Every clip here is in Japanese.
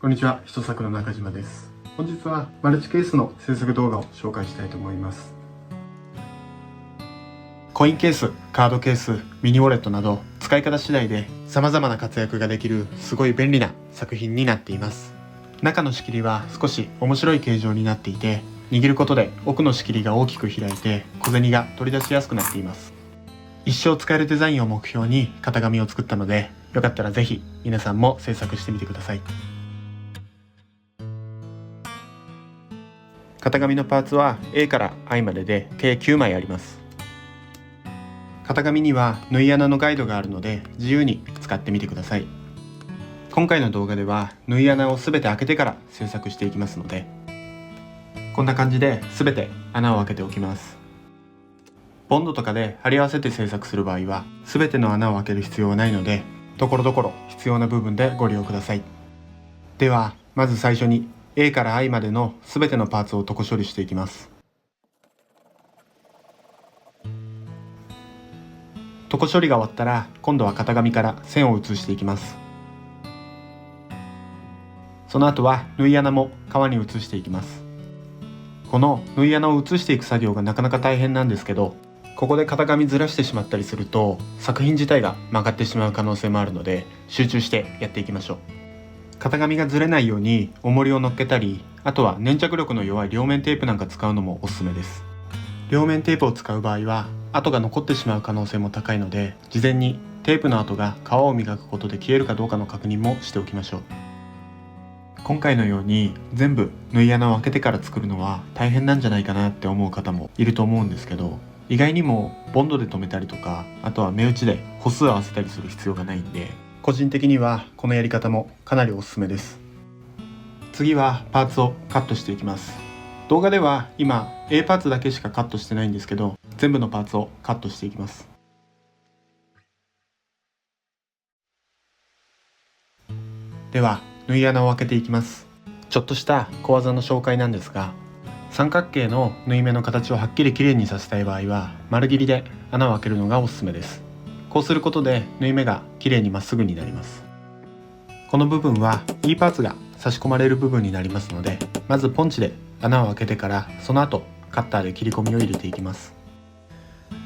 こんにちは、人作の中島です。本日はマルチケースの制作動画を紹介したいと思います。コインケース、カードケース、ミニウォレットなど使い方次第で様々な活躍ができるすごい便利な作品になっています。中の仕切りは少し面白い形状になっていて、握ることで奥の仕切りが大きく開いて小銭が取り出しやすくなっています。一生使えるデザインを目標に型紙を作ったので、よかったらぜひ皆さんも制作してみてください。型紙のパーツは A から I までで計9枚あります。型紙には縫い穴のガイドがあるので自由に使ってみてください。今回の動画では縫い穴をすべて開けてから制作していきますので、こんな感じで全て穴を開けておきます。ボンドとかで貼り合わせて制作する場合は全ての穴を開ける必要はないので、ところどころ必要な部分でご利用ください。ではまず最初に A から I までの全てのパーツを床処理していきます。床処理が終わったら今度は型紙から線を写していきます。その後は縫い穴も革に写していきます。この縫い穴を写していく作業がなかなか大変なんですけど、ここで型紙ずらしてしまったりすると作品自体が曲がってしまう可能性もあるので、集中してやっていきましょう。型紙がずれないように重りを乗っけたり、あとは粘着力の弱い両面テープなんか使うのもおすすめです。両面テープを使う場合は跡が残ってしまう可能性も高いので、事前にテープの跡が皮を磨くことで消えるかどうかの確認もしておきましょう。今回のように全部縫い穴を開けてから作るのは大変なんじゃないかなって思う方もいると思うんですけど、意外にもボンドで留めたりとか、あとは目打ちで歩数合わせたりする必要がないんで、個人的にはこのやり方もかなりおすすめです。次はパーツをカットしていきます。動画では今 A パーツだけしかカットしてないんですけど、全部のパーツをカットしていきます。では縫い穴を開けていきます。ちょっとした小技の紹介なんですが、三角形の縫い目の形をはっきりきれいにさせたい場合は丸切りで穴を開けるのがおすすめです。こうすることで縫い目がきれいにまっすぐになります。この部分は E パーツが差し込まれる部分になりますので、まずポンチで穴を開けてから、その後カッターで切り込みを入れていきます。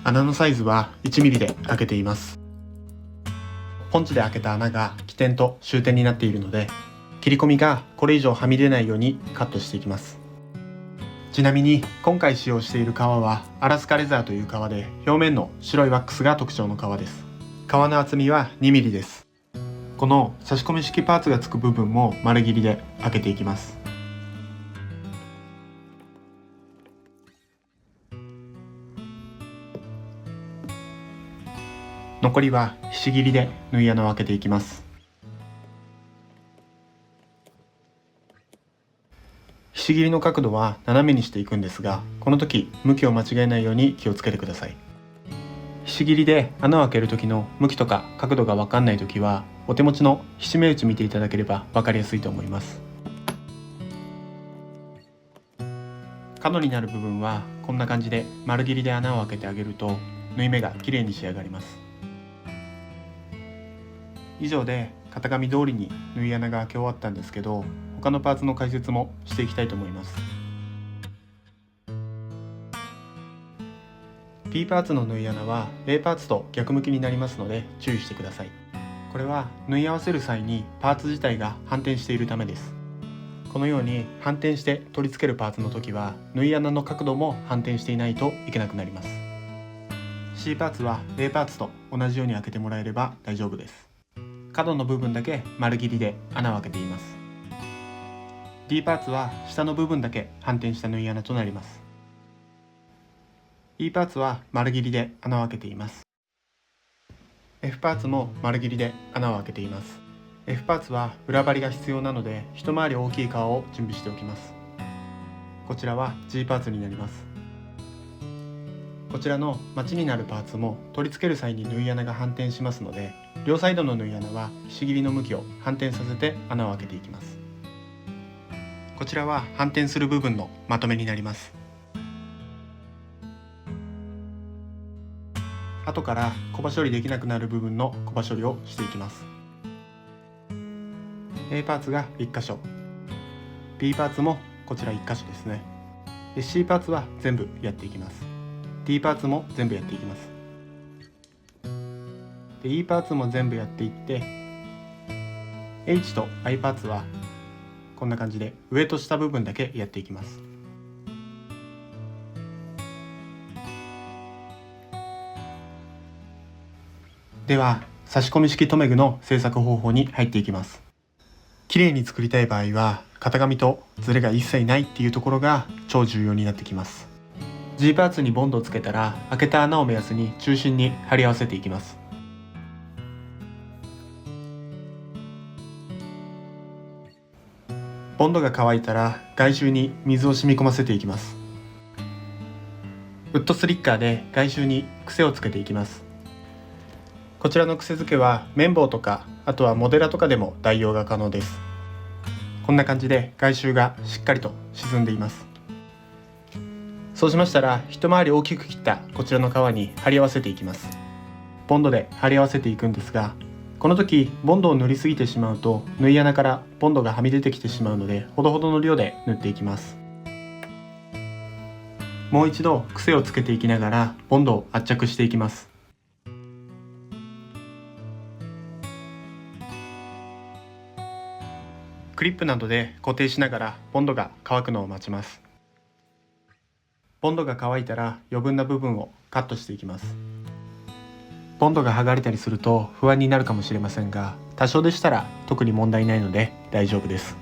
穴のサイズは 1mm で開けています。ポンチで開けた穴が起点と終点になっているので、切り込みがこれ以上はみ出ないようにカットしていきます。ちなみに今回使用している革はアラスカレザーという革で、表面の白いワックスが特徴の革です。革の厚みは 2mm です。この差し込み式パーツがつく部分も丸切りで開けていきます。残りはひし切りで縫い穴を開けていきます。ひし切りの角度は斜めにしていくんですが、この時向きを間違えないように気をつけてください。ひし切りで穴を開ける時の向きとか角度が分かんない時は、お手持ちのひし目打ち見ていただければ分かりやすいと思います。角になる部分はこんな感じで丸切りで穴を開けてあげると縫い目がきれいに仕上がります。以上で型紙通りに縫い穴が開け終わったんですけど、他のパーツの解説もしていきたいと思います。 P パーツの縫い穴は A パーツと逆向きになりますので注意してください。これは縫い合わせる際にパーツ自体が反転しているためです。このように反転して取り付けるパーツの時は縫い穴の角度も反転していないといけなくなります。 C パーツは A パーツと同じように開けてもらえれば大丈夫です。角の部分だけ丸切りで穴を開けています。 D パーツは下の部分だけ反転した縫い穴となります。 E パーツは丸切りで穴を開けています。 F パーツも丸切りで穴を開けています。 F パーツは裏張りが必要なので一回り大きい革を準備しておきます。こちらは G パーツになります。こちらのマチになるパーツも取り付ける際に縫い穴が反転しますので、両サイドの縫い穴はひし切りの向きを反転させて穴を開けていきます。こちらは反転する部分のまとめになります。後から小刃処理できなくなる部分の小刃処理をしていきます。A パーツが1箇所、 B パーツもこちら1箇所ですね。で C パーツは全部やっていきます。 D パーツも全部やっていきます。で E パーツも全部やっていって、 H と I パーツはこんな感じで上と下部分だけやっていきます。では差し込み式留め具の製作方法に入っていきます。綺麗に作りたい場合は型紙とズレが一切ないっていうところが超重要になってきます。 G パーツにボンドをつけたら開けた穴を目安に中心に貼り合わせていきます。ボンドが乾いたら外周に水を染み込ませていきます。ウッドスリッカーで外周に癖をつけていきます。こちらの癖付けは綿棒とか、あとはモデラとかでも代用が可能です。こんな感じで外周がしっかりと沈んでいます。そうしましたら一回り大きく切ったこちらの皮に貼り合わせていきます。ボンドで貼り合わせていくんですが、この時ボンドを塗りすぎてしまうと縫い穴からボンドがはみ出てきてしまうので、ほどほどの量で塗っていきます。もう一度癖をつけていきながらボンドを圧着していきます。クリップなどで固定しながらボンドが乾くのを待ちます。ボンドが乾いたら余分な部分をカットしていきます。ボンドが剥がれたりすると不安になるかもしれませんが、多少でしたら特に問題ないので大丈夫です。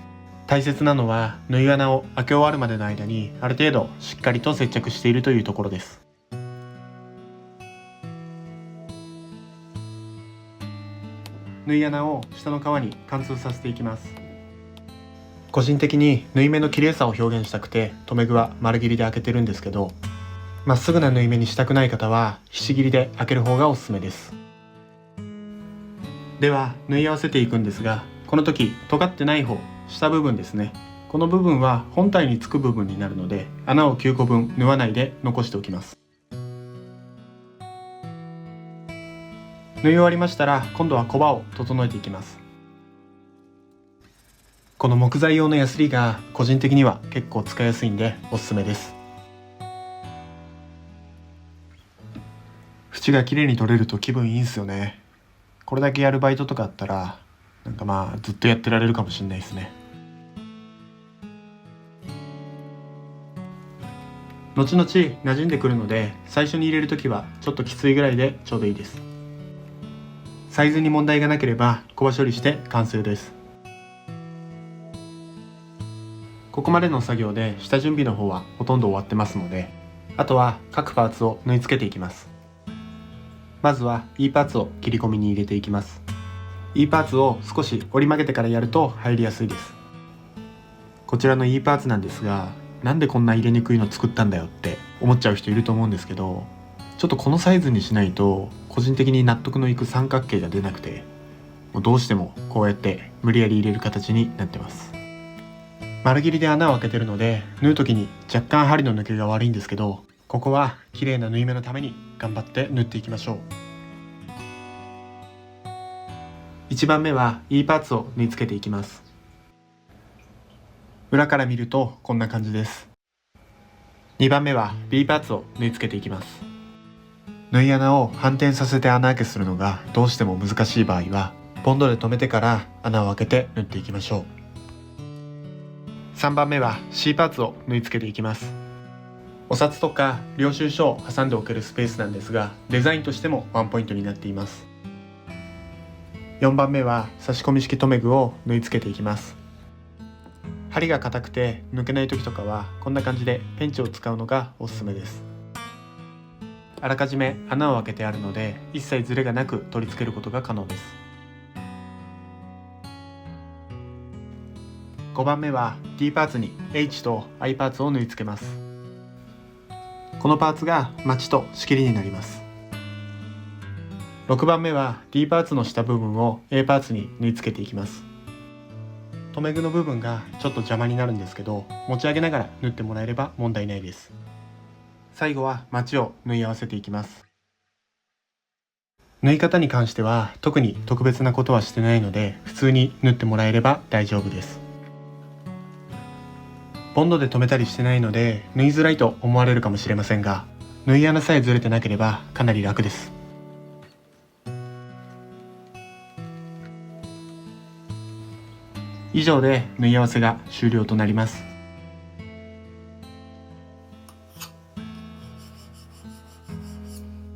大切なのは縫い穴を開け終わるまでの間にある程度しっかりと接着しているというところです。縫い穴を下の皮に貫通させていきます。個人的に縫い目の綺麗さを表現したくて留め具は丸切りで開けてるんですけど、まっすぐな縫い目にしたくない方はひし切りで開ける方がおすすめです。では縫い合わせていくんですが、この時尖ってない方、下部分ですね、この部分は本体につく部分になるので穴を9個分縫わないで残しておきます。縫い終わりましたら今度はコバを整えていきます。この木材用のヤスリが個人的には結構使いやすいんでおすすめです。縁が綺麗に取れると気分いいんすよね。これだけやるバイトとかあったらずっとやってられるかもしれないですね。後々馴染んでくるので最初に入れるときはちょっときついぐらいでちょうどいいです。サイズに問題がなければコバ処理して完成です。ここまでの作業で下準備の方はほとんど終わってますので、あとは各パーツを縫い付けていきます。まずは E パーツを切り込みに入れていきます。 E パーツを少し折り曲げてからやると入りやすいです。こちらの E パーツなんですが、なんでこんな入れにくいの作ったんだよって思っちゃう人いると思うんですけど、ちょっとこのサイズにしないと個人的に納得のいく三角形が出なくて、もうどうしてもこうやって無理やり入れる形になってます。丸切りで穴を開けてるので縫う時に若干針の抜けが悪いんですけど、ここは綺麗な縫い目のために頑張って縫っていきましょう。1番目は E パーツを縫い付けていきます。裏から見るとこんな感じです。2番目は B パーツを縫い付けていきます。縫い穴を反転させて穴開けするのがどうしても難しい場合はボンドで留めてから穴を開けて縫っていきましょう。3番目は C パーツを縫い付けていきます。お札とか領収書を挟んでおけるスペースなんですが、デザインとしてもワンポイントになっています。4番目は差し込み式留め具を縫い付けていきます。針が硬くて抜けない時とかはこんな感じでペンチを使うのがおすすめです。あらかじめ穴を開けてあるので一切ズレがなく取り付けることが可能です。5番目は D パーツに H と I パーツを縫い付けます。このパーツがマチと仕切りになります。6番目は D パーツの下部分を A パーツに縫い付けていきます。留め具の部分がちょっと邪魔になるんですけど、持ち上げながら縫ってもらえれば問題ないです。最後はマチを縫い合わせていきます。縫い方に関しては特に特別なことはしてないので、普通に縫ってもらえれば大丈夫です。ボンドで留めたりしてないので縫いづらいと思われるかもしれませんが、縫い穴さえずれてなければかなり楽です。以上で縫い合わせが終了となります。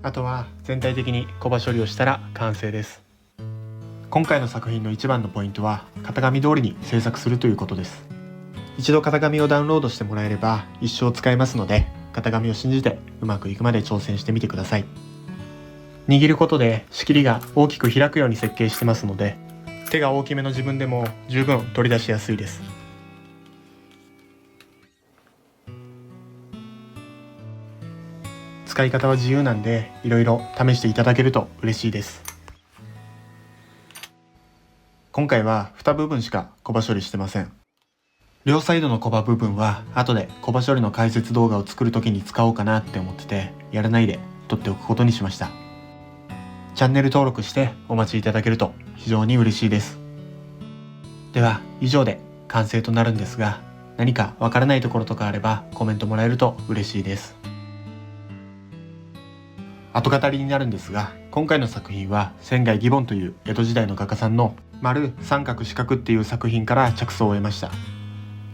あとは全体的にコバ処理をしたら完成です。今回の作品の一番のポイントは型紙通りに制作するということです。一度型紙をダウンロードしてもらえれば一生使えますので、型紙を信じてうまくいくまで挑戦してみてください。握ることで仕切りが大きく開くように設計してますので、手が大きめの自分でも十分取り出しやすいです。使い方は自由なんで、いろいろ試していただけると嬉しいです。今回は2部分しかコバ処理してません。両サイドのコバ部分は後でコバ処理の解説動画を作る時に使おうかなって思ってて、やらないで撮っておくことにしました。チャンネル登録してお待ちいただけると非常に嬉しいです。では以上で完成となるんですが、何かわからないところとかあればコメントもらえると嬉しいです。後語りになるんですが、今回の作品は仙外義梵という江戸時代の画家さんの丸三角四角っていう作品から着想を得ました。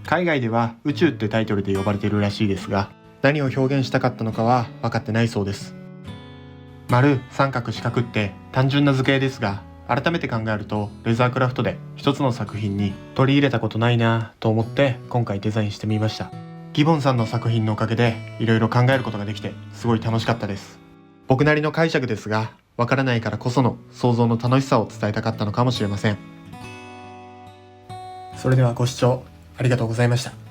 海外では宇宙ってタイトルで呼ばれているらしいですが、何を表現したかったのかは分かってないそうです。丸三角四角って単純な図形ですが、改めて考えるとレザークラフトで一つの作品に取り入れたことないなと思って今回デザインしてみました。義梵さんの作品のおかげでいろいろ考えることができてすごい楽しかったです。僕なりの解釈ですが、わからないからこその想像の楽しさを伝えたかったのかもしれません。それではご視聴ありがとうございました。